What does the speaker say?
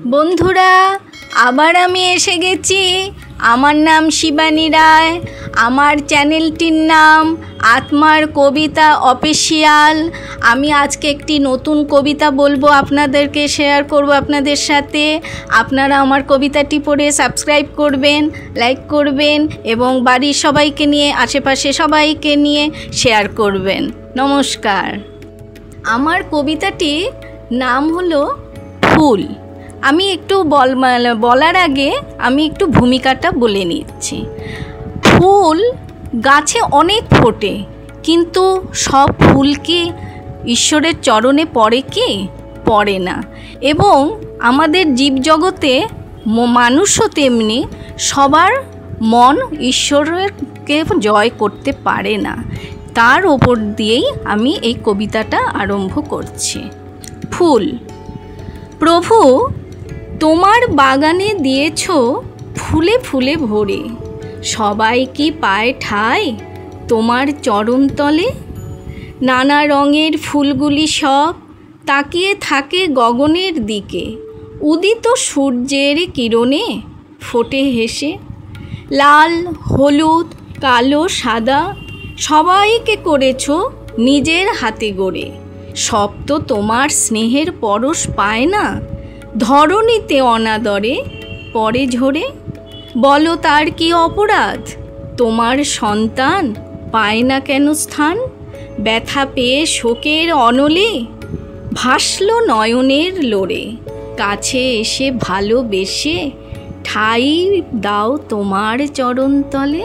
বন্ধুরা, আবার আমি এসে গেছি। আমার নাম শিবানী রায়। আমার চ্যানেলটির নাম আত্মার কবিতা অফিসিয়াল। আমি আজকে একটি নতুন কবিতা বলবো, আপনাদেরকে শেয়ার করব আপনাদের সাথে। আপনারা আমার কবিতাটি পড়ে সাবস্ক্রাইব করবেন, লাইক করবেন এবং বাড়ির সবাইকে নিয়ে, আশেপাশে সবাইকে নিয়ে শেয়ার করবেন। নমস্কার। আমার কবিতাটির নাম হলো ফুল। আমি একটু বলার আগে আমি একটু ভূমিকাটা বলে নিচ্ছি। ফুল গাছে অনেক ফোটে, কিন্তু সব ফুল কি ঈশ্বরের চরণে পড়ে কি? পড়ে না। এবং আমাদের জীবজগতে মানুষও তেমনি, সবার মন ঈশ্বরকে জয় করতে পারে না। তার ওপর দিয়েই আমি এই কবিতাটা আরম্ভ করছি। ফুল। প্রভু, তোমার বাগানে দিয়েছ ফুলে ফুলে ভরে, সবাই কি পায় ঠাঁই তোমার চরণতলে? নানা রঙের ফুলগুলি সব তাকিয়ে থাকে গগনের দিকে, উদিত সূর্যের কিরণে ফোটে হেসে। লাল, হলুদ, কালো, সাদা সবাইকে করেছ নিজের হাতে গড়ে, সব তো তোমার স্নেহের পরশ পায় না ধরণীতে অনাদরে পরে ঝরে। বলো তার কি অপরাধ? তোমার সন্তান পায় না কেন স্থান? ব্যথা পেয়ে শোকের অনলে ভাসল নয়নের লোরে, কাছে এসে ভালোবেসে ঠাঁই দাও তোমার চরণতলে।